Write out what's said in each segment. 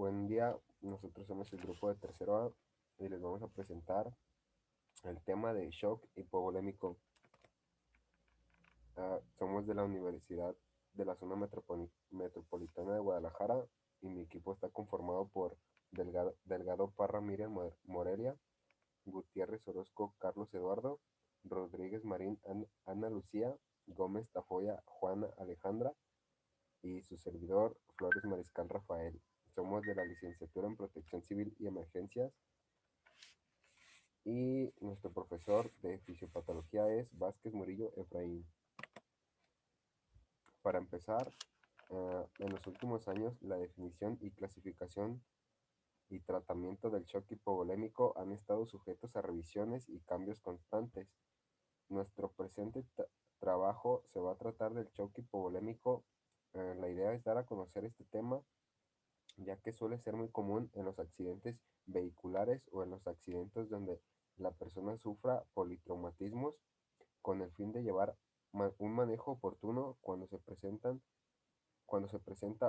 Buen día, nosotros somos el grupo de tercero A y les vamos a presentar el tema de shock hipovolémico. Somos de la Universidad de la Zona Metropolitana de Guadalajara y mi equipo está conformado por Delgado Parra Miriam Morelia, Gutiérrez Orozco Carlos Eduardo, Rodríguez Marín Ana Lucía, Gómez Tafoya Juana Alejandra y su servidor Flores Mariscal Rafael. Somos de la licenciatura en Protección Civil y Emergencias y nuestro profesor de fisiopatología es Vázquez Murillo Efraín. Para empezar, en los últimos años la definición y clasificación y tratamiento del shock hipovolémico han estado sujetos a revisiones y cambios constantes. Nuestro presente trabajo se va a tratar del shock hipovolémico. La idea es dar a conocer este tema, ya que suele ser muy común en los accidentes vehiculares o en los accidentes donde la persona sufra politraumatismos, con el fin de llevar un manejo oportuno cuando se presenta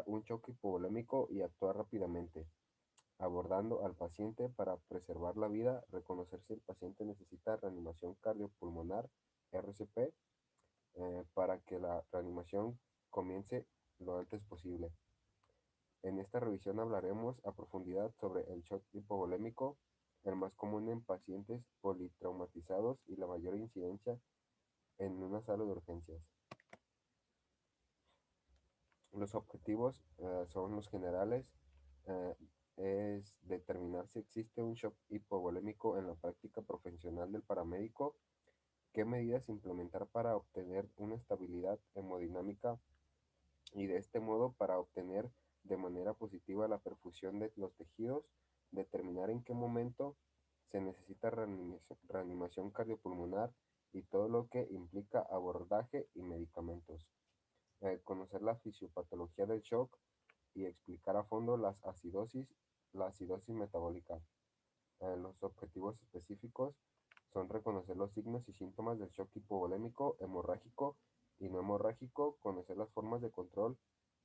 un choque hipovolémico y actuar rápidamente, abordando al paciente para preservar la vida, reconocer si el paciente necesita reanimación cardiopulmonar, RCP, para que la reanimación comience lo antes posible. En esta revisión hablaremos a profundidad sobre el shock hipovolémico, el más común en pacientes politraumatizados y la mayor incidencia en una sala de urgencias. Los objetivos son los generales. eh, es determinar si existe un shock hipovolémico en la práctica profesional del paramédico, qué medidas implementar para obtener una estabilidad hemodinámica y de este modo para obtener de manera positiva la perfusión de los tejidos, determinar en qué momento se necesita reanimación cardiopulmonar y todo lo que implica abordaje y medicamentos. Conocer la fisiopatología del shock y explicar a fondo la acidosis metabólica. Los objetivos específicos son reconocer los signos y síntomas del shock hipovolémico, hemorrágico y no hemorrágico, conocer las formas de control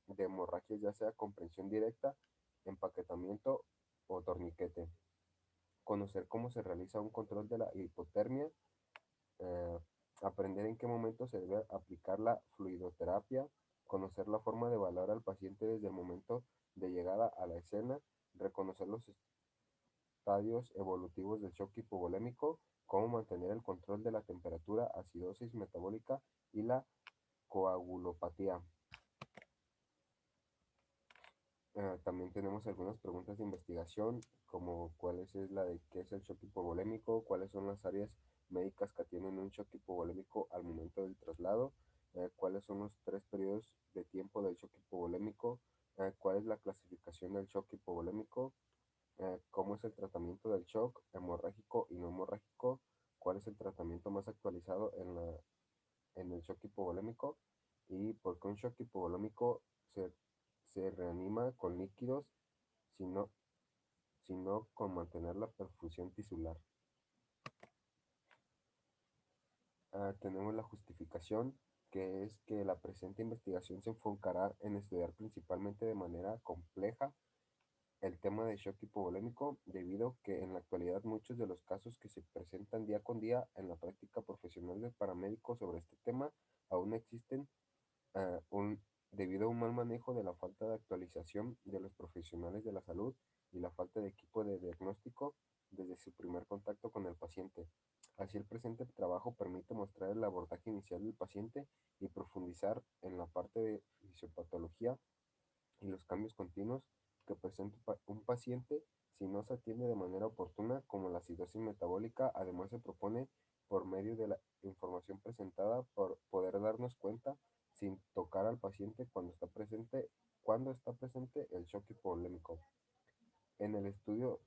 de hemorragias, ya sea comprensión directa, empaquetamiento o torniquete, conocer cómo se realiza un control de la hipotermia, eh, aprender en qué momento se debe aplicar la fluidoterapia, conocer la forma de evaluar al paciente desde el momento de llegada a la escena, reconocer los estadios evolutivos del shock hipovolémico, cómo mantener el control de la temperatura, acidosis metabólica y la coagulopatía. También tenemos algunas preguntas de investigación, como es la de qué es el shock hipovolémico, cuáles son las áreas médicas que tienen un shock hipovolémico al momento del traslado, cuáles son los 3 periodos de tiempo del shock hipovolémico, cuál es la clasificación del shock hipovolémico, cómo es el tratamiento del shock hemorrágico y no hemorrágico, cuál es el tratamiento más actualizado en el shock hipovolémico y por qué un shock hipovolémico se reanima con líquidos, sino, sino con mantener la perfusión tisular. Tenemos la justificación, que es que la presente investigación se enfocará en estudiar principalmente de manera compleja el tema de shock hipovolémico, debido que en la actualidad muchos de los casos que se presentan día con día en la práctica profesional del paramédico sobre este tema aún existen, ah, un, debido a un mal manejo de la falta de actualización de los profesionales de la salud y la falta de equipo de diagnóstico desde su primer contacto con el paciente. Así, el presente trabajo permite mostrar el abordaje inicial del paciente y profundizar en la parte de fisiopatología y los cambios continuos que presenta un paciente si no se atiende de manera oportuna, como la acidosis metabólica. Además, se propone, por medio de la información presentada, por poder darnos cuenta sin tocar al paciente cuando está presente el shock hipovolémico. En el estudio,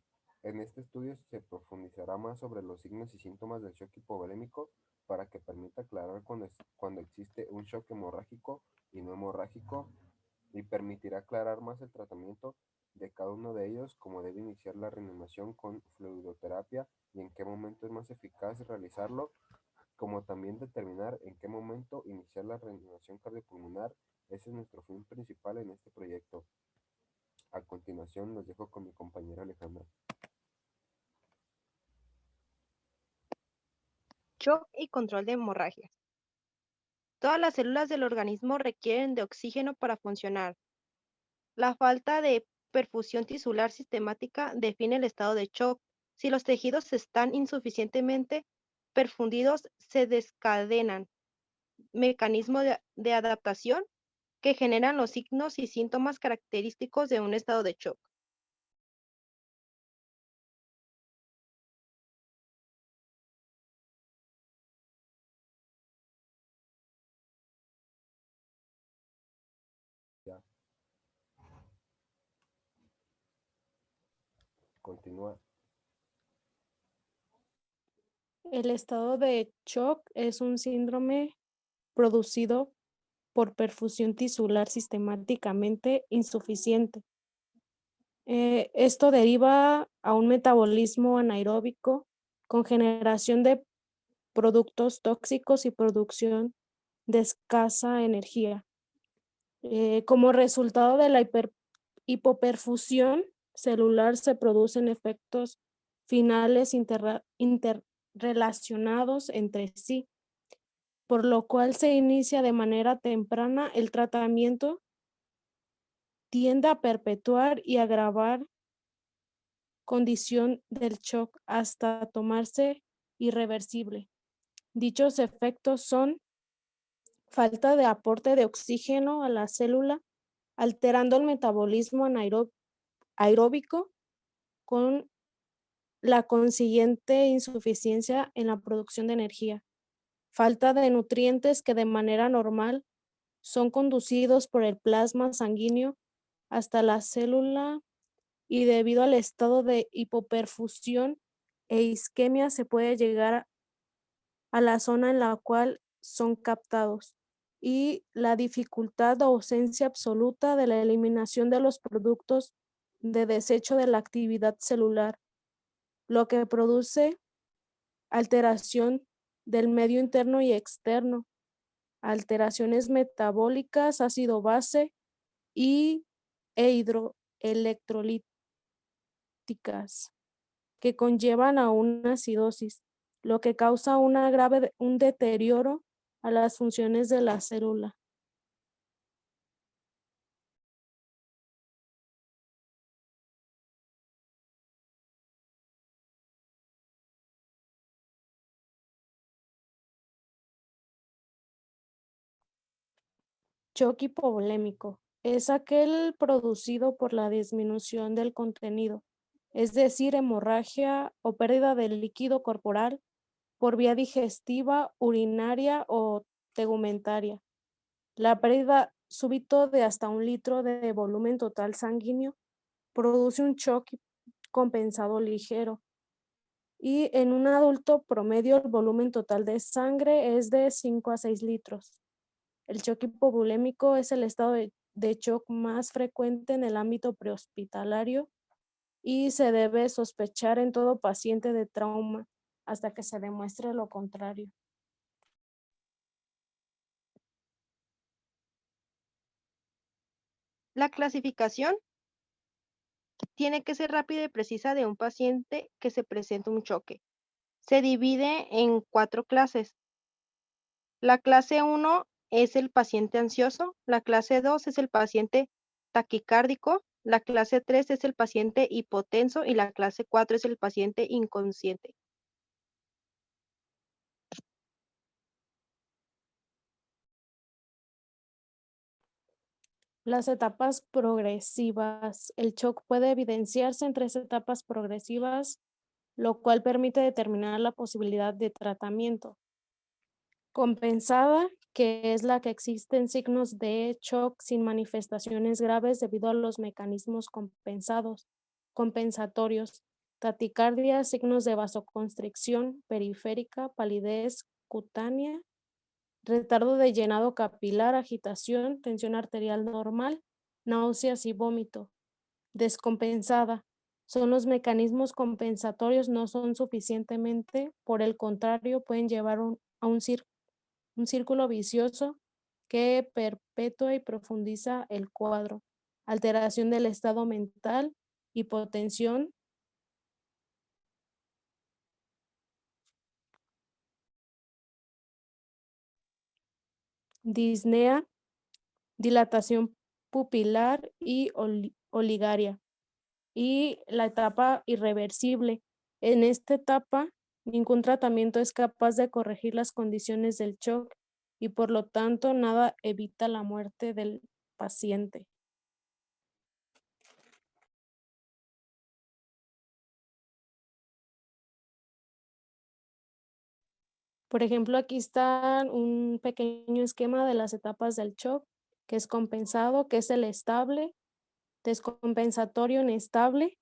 en este estudio se profundizará más sobre los signos y síntomas del shock hipovolémico para que permita aclarar cuando existe un shock hemorrágico y no hemorrágico, y permitirá aclarar más el tratamiento de cada uno de ellos, cómo debe iniciar la reanimación con fluidoterapia y en qué momento es más eficaz realizarlo, como también determinar en qué momento iniciar la reanimación cardiopulmonar. Ese es nuestro fin principal en este proyecto. A continuación continuación los dejo con mi compañera Alejandra. Shock y control de hemorragias. Todas las células del organismo requieren de oxígeno para funcionar. La falta de perfusión tisular sistemática define el estado de shock. Si los tejidos están insuficientemente perfundidos, se descadenan mecanismos de adaptación que generan los signos y síntomas característicos de un estado de shock. Ya, continúa. El estado de shock es un síndrome producido por perfusión tisular sistemáticamente insuficiente. Esto deriva a un metabolismo anaeróbico con generación de productos tóxicos y producción de escasa energía. Como resultado de la hipoperfusión celular se producen efectos finales interrelacionados entre sí, por lo cual se inicia de manera temprana. El tratamiento tiende a perpetuar y agravar condición del shock hasta tomarse irreversible. Dichos efectos son falta de aporte de oxígeno a la célula, alterando el metabolismo aeróbico con la consiguiente insuficiencia en la producción de energía, falta de nutrientes que de manera normal son conducidos por el plasma sanguíneo hasta la célula, y debido al estado de hipoperfusión e isquemia se puede llegar a la zona en la cual son captados, y la dificultad o ausencia absoluta de la eliminación de los productos de desecho de la actividad celular, lo que produce alteración del medio interno y externo, alteraciones metabólicas, ácido base e hidroelectrolíticas que conllevan a una acidosis, lo que causa un deterioro a las funciones de la célula. Shock hipovolémico es aquel producido por la disminución del contenido, es decir, hemorragia o pérdida del líquido corporal por vía digestiva, urinaria o tegumentaria. La pérdida súbito de hasta 1 litro de volumen total sanguíneo produce un shock compensado ligero, y en un adulto promedio el volumen total de sangre es de 5 a 6 litros. El shock hipovolémico es el estado de shock más frecuente en el ámbito prehospitalario y se debe sospechar en todo paciente de trauma hasta que se demuestre lo contrario. La clasificación tiene que ser rápida y precisa de un paciente que se presenta un choque. Se divide en 4 clases. La clase 1 es el paciente ansioso, la clase 2 es el paciente taquicárdico, la clase 3 es el paciente hipotenso y la clase 4 es el paciente inconsciente. Las etapas progresivas. El shock puede evidenciarse en 3 etapas progresivas, lo cual permite determinar la posibilidad de tratamiento. Compensada, que es la que existen signos de shock sin manifestaciones graves debido a los mecanismos compensatorios, taticardia, signos de vasoconstricción periférica, palidez cutánea, retardo de llenado capilar, agitación, tensión arterial normal, náuseas y vómito. Descompensada. Son los mecanismos compensatorios no son suficientemente, por el contrario, pueden llevar a un círculo vicioso que perpetúa y profundiza el cuadro. Alteración del estado mental, hipotensión, disnea, dilatación pupilar y oligaria. Y la etapa irreversible. En esta etapa, ningún tratamiento es capaz de corregir las condiciones del shock y por lo tanto nada evita la muerte del paciente. Por ejemplo, aquí está un pequeño esquema de las etapas del shock, que es compensado, que es el estable, descompensatorio, inestable.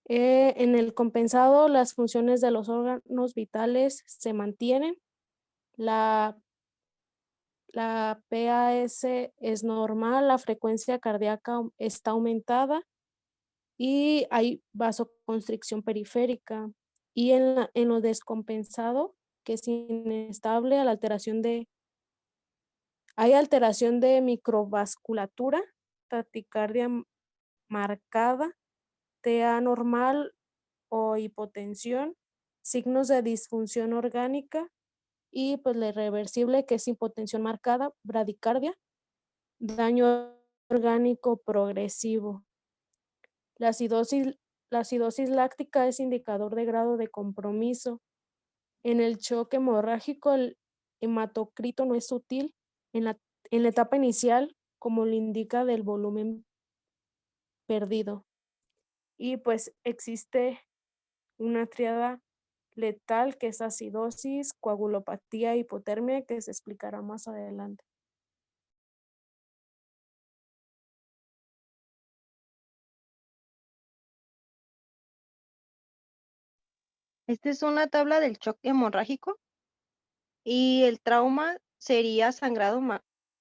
En el compensado, las funciones de los órganos vitales se mantienen. La PAS es normal, la frecuencia cardíaca está aumentada y hay vasoconstricción periférica. Y en lo descompensado, que es inestable, hay alteración de microvasculatura, taquicardia marcada, TA normal o hipotensión, signos de disfunción orgánica y pues la irreversible, que es hipotensión marcada, bradicardia, daño orgánico progresivo. La acidosis láctica es indicador de grado de compromiso. En el shock hemorrágico, el hematocrito no es sutil en la etapa inicial, como lo indica del volumen perdido. Y pues existe una triada letal que es acidosis, coagulopatía, hipotermia, que se explicará más adelante. Esta es una tabla del shock hemorrágico y el trauma sería sangrado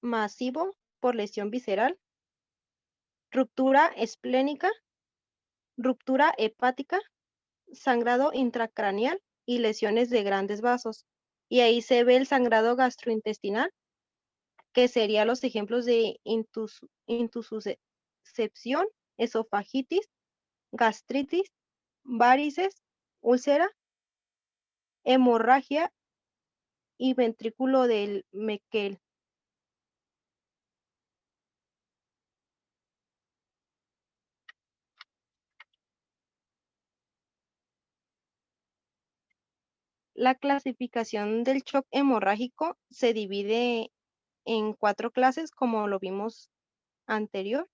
masivo por lesión visceral, ruptura esplénica, ruptura hepática, sangrado intracraneal y lesiones de grandes vasos. Y ahí se ve el sangrado gastrointestinal, que serían los ejemplos de intususcepción, esofagitis, gastritis, varices, úlcera, hemorragia y ventrículo del Meckel. La clasificación del shock hemorrágico se divide en 4 clases, como lo vimos anterior,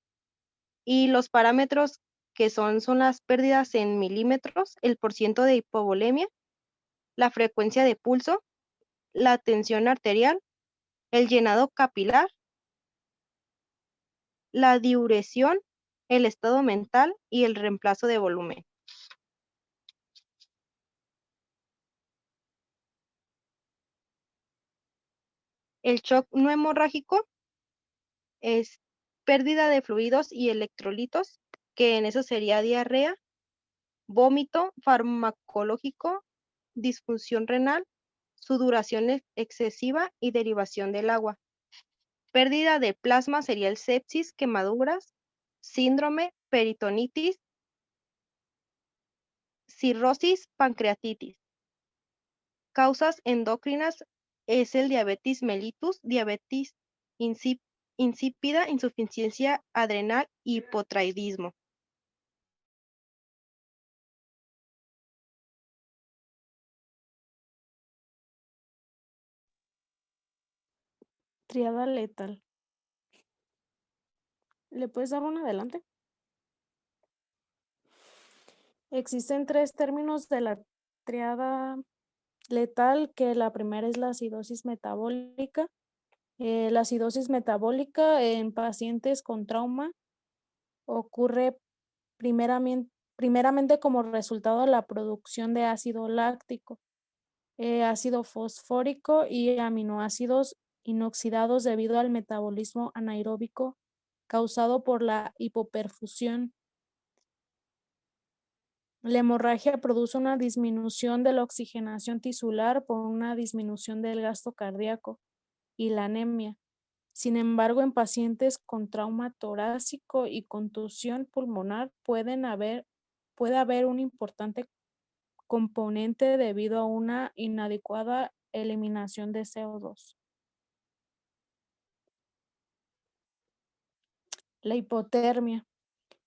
y los parámetros que son las pérdidas en milímetros, el porciento de hipovolemia, la frecuencia de pulso, la tensión arterial, el llenado capilar, la diuresión, el estado mental y el reemplazo de volumen. El shock no hemorrágico es pérdida de fluidos y electrolitos, que en eso sería diarrea, vómito farmacológico, disfunción renal, sudoración excesiva y derivación del agua. Pérdida de plasma sería el sepsis, quemaduras, síndrome, peritonitis, cirrosis, pancreatitis. Causas endocrinas es el diabetes mellitus, diabetes insípida, insuficiencia adrenal, hipotiroidismo. Triada letal. ¿Le puedes dar un adelante? Existen 3 términos de la triada letal, que la primera es la acidosis metabólica. La acidosis metabólica en pacientes con trauma ocurre primeramente como resultado de la producción de ácido láctico, ácido fosfórico y aminoácidos inoxidados debido al metabolismo anaeróbico causado por la hipoperfusión. La hemorragia produce una disminución de la oxigenación tisular por una disminución del gasto cardíaco y la anemia. Sin embargo, en pacientes con trauma torácico y contusión pulmonar puede haber un importante componente debido a una inadecuada eliminación de CO2. La hipotermia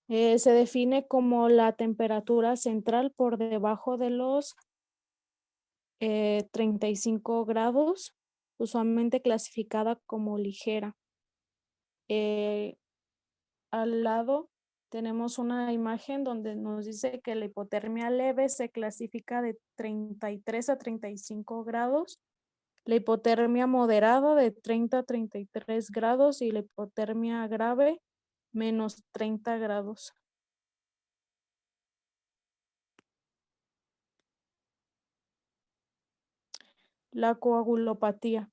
se define como la temperatura central por debajo de los 35 grados, usualmente clasificada como ligera. Al lado tenemos una imagen donde nos dice que la hipotermia leve se clasifica de 33 a 35 grados, la hipotermia moderada de 30 a 33 grados y la hipotermia grave menos 30 grados. La coagulopatía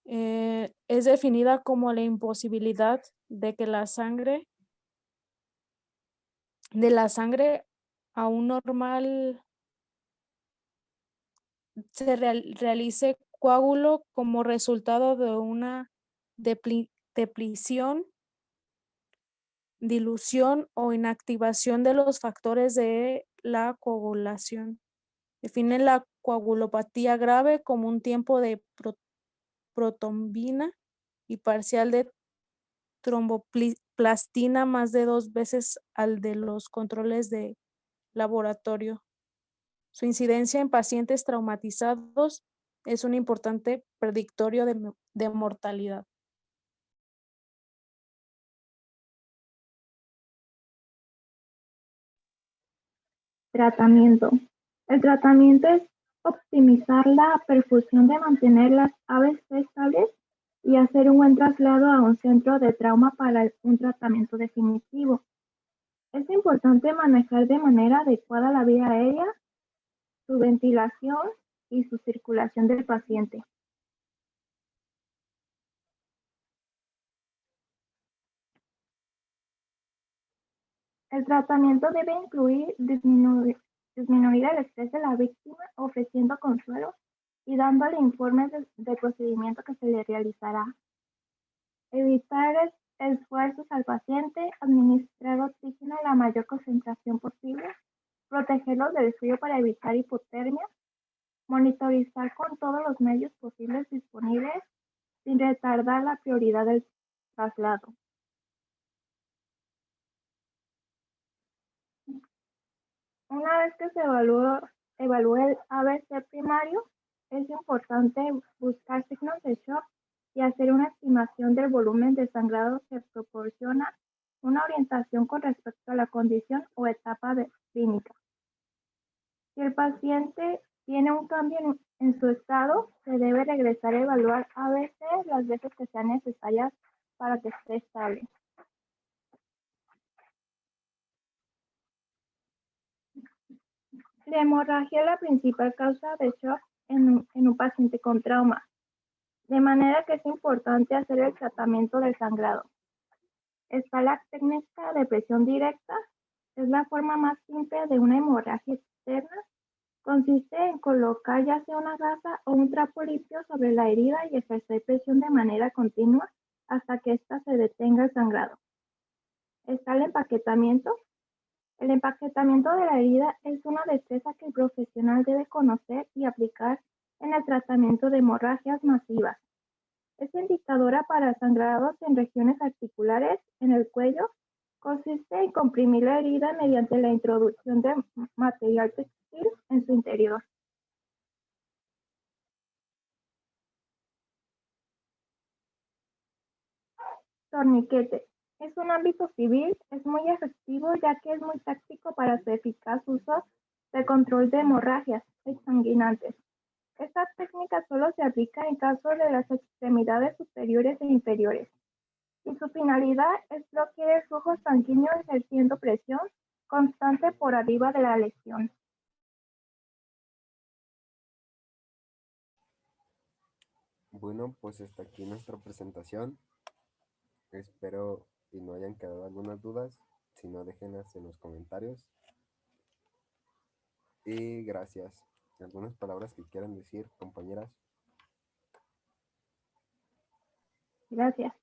es definida como la imposibilidad de que la sangre aún normal se realice coágulo como resultado de una depresión, dilución o inactivación de los factores de la coagulación. Define la coagulopatía grave como un tiempo de protrombina y parcial de tromboplastina más de 2 veces al de los controles de laboratorio. Su incidencia en pacientes traumatizados es un importante predictorio de mortalidad. Tratamiento. El tratamiento es optimizar la perfusión de mantener las ABC estables y hacer un buen traslado a un centro de trauma para un tratamiento definitivo. Es importante manejar de manera adecuada la vía aérea, su ventilación y su circulación del paciente. El tratamiento debe incluir disminuir el estrés de la víctima, ofreciendo consuelo y dándole informes de procedimiento que se le realizará. Evitar esfuerzos al paciente, administrar oxígeno a la mayor concentración posible, protegerlos del frío para evitar hipotermia, monitorizar con todos los medios posibles disponibles sin retardar la prioridad del traslado. Una vez que se evalúe el ABC primario, es importante buscar signos de shock y hacer una estimación del volumen de sangrado que proporciona una orientación con respecto a la condición o etapa clínica. Si el paciente tiene un cambio en su estado, se debe regresar a evaluar ABC las veces que sean necesarias para que esté estable. La hemorragia es la principal causa de shock en un paciente con trauma, de manera que es importante hacer el tratamiento del sangrado. Está la técnica de presión directa, es la forma más simple de una hemorragia externa. Consiste en colocar ya sea una gasa o un trapo limpio sobre la herida y ejercer presión de manera continua hasta que ésta se detenga el sangrado. Está el empaquetamiento. El empaquetamiento de la herida es una destreza que el profesional debe conocer y aplicar en el tratamiento de hemorragias masivas. Es indicadora para sangrados en regiones articulares, en el cuello. Consiste en comprimir la herida mediante la introducción de material textil en su interior. Torniquete. Es un ámbito civil, es muy efectivo ya que es muy táctico para su eficaz uso de control de hemorragias exsanguinantes. Esta técnica solo se aplica en caso de las extremidades superiores e inferiores, y su finalidad es bloquear el flujo sanguíneo ejerciendo presión constante por arriba de la lesión. Bueno, pues hasta aquí nuestra presentación. Espero y no hayan quedado algunas dudas. Si no, déjenlas en los comentarios. Y gracias. ¿Algunas palabras que quieran decir, compañeras? Gracias.